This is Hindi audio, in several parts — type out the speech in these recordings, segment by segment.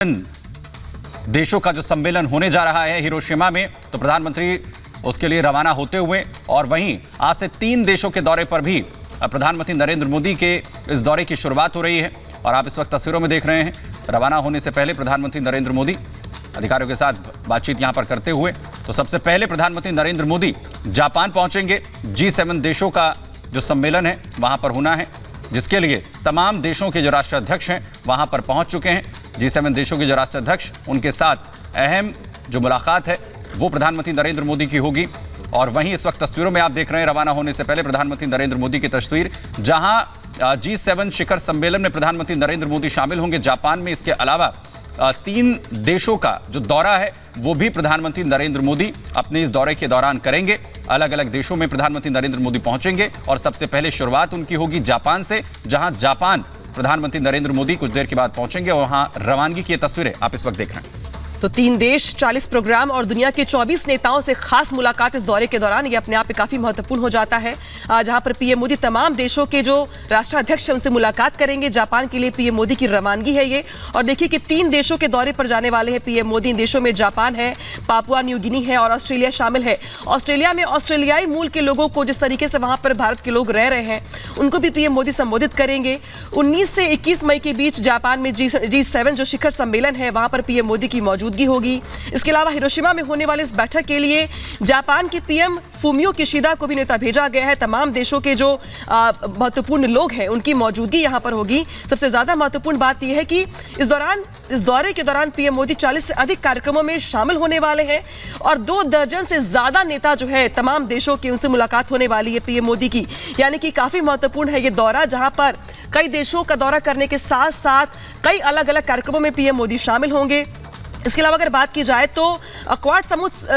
देशों का जो सम्मेलन होने जा रहा है हिरोशिमा में, तो प्रधानमंत्री उसके लिए रवाना होते हुए और वहीं आज से 3 देशों के दौरे पर भी प्रधानमंत्री नरेंद्र मोदी के इस दौरे की शुरुआत हो रही है। और आप इस वक्त तस्वीरों में देख रहे हैं, रवाना होने से पहले प्रधानमंत्री नरेंद्र मोदी अधिकारियों के साथ बातचीत यहां पर करते हुए। तो सबसे पहले प्रधानमंत्री नरेंद्र मोदी जापान पहुंचेंगे। G7 देशों का जो सम्मेलन है वहां पर होना है, जिसके लिए तमाम देशों के जो राष्ट्राध्यक्ष हैं वहां पर पहुंच चुके हैं। G7 देशों के जो राष्ट्राध्यक्ष, उनके साथ अहम जो मुलाकात है वो प्रधानमंत्री नरेंद्र मोदी की होगी। और वहीं इस वक्त तस्वीरों में आप देख रहे हैं रवाना होने से पहले प्रधानमंत्री नरेंद्र मोदी की तस्वीर, जहां G7 शिखर सम्मेलन में प्रधानमंत्री नरेंद्र मोदी शामिल होंगे जापान में। इसके अलावा 3 देशों का जो दौरा है वो भी प्रधानमंत्री नरेंद्र मोदी अपने इस दौरे के दौरान करेंगे। अलग अलग देशों में प्रधानमंत्री नरेंद्र मोदी पहुंचेंगे और सबसे पहले शुरुआत उनकी होगी जापान से, जहां जापान प्रधानमंत्री नरेंद्र मोदी कुछ देर के बाद पहुंचेंगे और वहां रवानगी की तस्वीरें आप इस वक्त देख रहे हैं। तो 3 देश, 40 प्रोग्राम और दुनिया के 24 नेताओं से खास मुलाकात इस दौरे के दौरान, ये अपने आप में काफी महत्वपूर्ण हो जाता है। जहां पर पीएम मोदी तमाम देशों के जो राष्ट्राध्यक्ष हैं उनसे मुलाकात करेंगे। जापान के लिए पीएम मोदी की रवानगी है ये। और देखिए कि 3 देशों के दौरे पर जाने वाले हैं पीएम मोदी। इन देशों में जापान है, पापुआ न्यू गिनी है और ऑस्ट्रेलिया शामिल है। ऑस्ट्रेलिया में ऑस्ट्रेलियाई मूल के लोगों को, जिस तरीके से वहां पर भारत के लोग रह रहे हैं, उनको भी पीएम मोदी संबोधित करेंगे। 19 से 21 मई के बीच जापान में G7 जो शिखर सम्मेलन है वहां पर पीएम मोदी की मौजूदगी होगी। इसके अलावा हिरोशिमा में होने वाले इस बैठक के लिए जापान के पीएम फूमियो किशिदा को भी न्योता भेजा गया है। तमाम देशों के जो महत्वपूर्ण लोग हैं उनकी मौजूदगी यहां पर होगी। सबसे ज्यादा महत्वपूर्ण बात यह है कि इस दौरे के दौरान पीएम मोदी 40 से अधिक कार्यक्रमों में शामिल होने वाले हैं और 2 दर्जन से ज्यादा नेता जो है तमाम देशों के, उनसे मुलाकात होने वाली है पीएम मोदी की। यानी कि काफी महत्वपूर्ण है ये दौरा, जहां पर कई देशों का दौरा करने के साथ साथ कई अलग अलग कार्यक्रमों में पीएम मोदी शामिल होंगे। इसके अलावा अगर बात की जाए तो क्वाड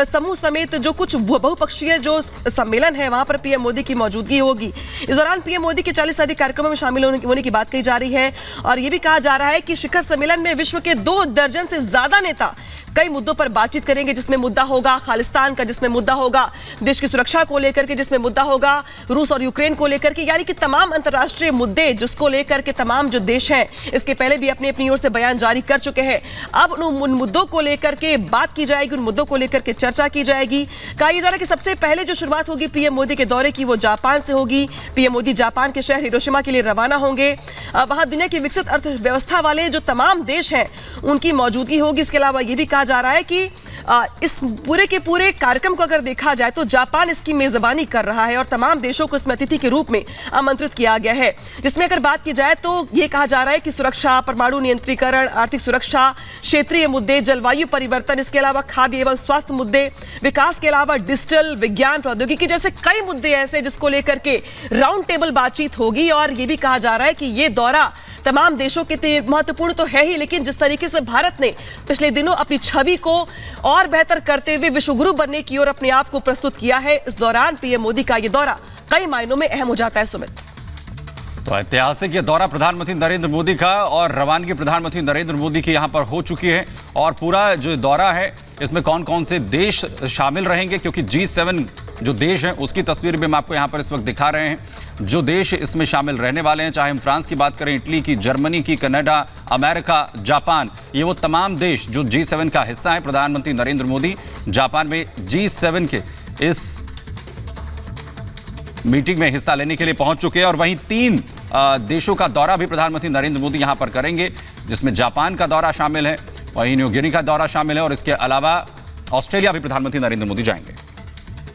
समूह समेत जो कुछ बहुपक्षीय जो सम्मेलन है वहां पर पीएम मोदी की मौजूदगी होगी। इस दौरान पीएम मोदी के 40 से अधिक कार्यक्रमों में शामिल होने की बात कही जा रही है। और ये भी कहा जा रहा है कि शिखर सम्मेलन में विश्व के 2 दर्जन से ज्यादा नेता कई मुद्दों पर बातचीत करेंगे, जिसमें मुद्दा होगा खालिस्तान का, जिसमें मुद्दा होगा देश की सुरक्षा को लेकर के, जिसमें मुद्दा होगा रूस और यूक्रेन को लेकर के। यानी कि तमाम अंतर्राष्ट्रीय मुद्दे जिसको लेकर के तमाम जो देश हैं इसके पहले भी अपनी ओर से बयान जारी कर चुके हैं। अब उन मुद्दों को लेकर के बात की जाएगी, उन मुद्दों को लेकर के चर्चा की जाएगी। कहा जा रहा है कि सबसे पहले जो शुरुआत होगी पीएम मोदी के दौरे की वो जापान से होगी। पीएम मोदी जापान के शहर हिरोशिमा के लिए रवाना होंगे। वहां दुनिया की विकसित अर्थव्यवस्था वाले जो तमाम देश हैं उनकी मौजूदगी होगी। इसके अलावा यह भी कहा जा रहा है कि इस पूरे के पूरे कार्यक्रम को अगर देखा जाए तो जापान इसकी मेजबानी कर रहा है और तमाम देशों को इसमें अतिथि के रूप में आमंत्रित किया गया है। जिसमें अगर बात की जाए तो यह कहा जा रहा है कि सुरक्षा, परमाणु नियंत्रीकरण, आर्थिक सुरक्षा, क्षेत्रीय मुद्दे, जलवायु परिवर्तन, इसके अलावा खाद्य एवं स्वास्थ्य मुद्दे, विकास के अलावा डिजिटल, विज्ञान, प्रौद्योगिकी जैसे कई मुद्दे ऐसे जिसको लेकर के राउंड टेबल बातचीत होगी। और यह भी कहा जा रहा है कि यह दौरा तमाम देशों के लिए महत्वपूर्ण तो है ही, लेकिन जिस तरीके से भारत ने पिछले दिनों अपनी छवि को और बेहतर करते हुए विश्वगुरु बनने की ओर अपने आप को प्रस्तुत किया है, इस दौरान पीएम मोदी का यह दौरा कई मायनों में अहम हो जाता है। सुमित, तो ऐतिहासिक ये दौरा प्रधानमंत्री नरेंद्र मोदी का और रवानगी प्रधानमंत्री नरेंद्र मोदी की यहां पर हो चुकी है। और पूरा जो दौरा है इसमें कौन कौन से देश शामिल रहेंगे, क्योंकि G7 जो देश हैं उसकी तस्वीर भी हम आपको यहां पर इस वक्त दिखा रहे हैं। जो देश इसमें शामिल रहने वाले हैं, चाहे हम फ्रांस की बात करें, इटली की, जर्मनी की, कनाडा, अमेरिका, जापान, ये वो तमाम देश जो G7 का हिस्सा है। प्रधानमंत्री नरेंद्र मोदी जापान में G7 के इस मीटिंग में हिस्सा लेने के लिए पहुंच चुके हैं। और वहीं 3 देशों का दौरा भी प्रधानमंत्री नरेंद्र मोदी यहां पर करेंगे, जिसमें जापान का दौरा शामिल है, वहीं न्यू गिनी का दौरा शामिल है और इसके अलावा ऑस्ट्रेलिया भी प्रधानमंत्री नरेंद्र मोदी जाएंगे।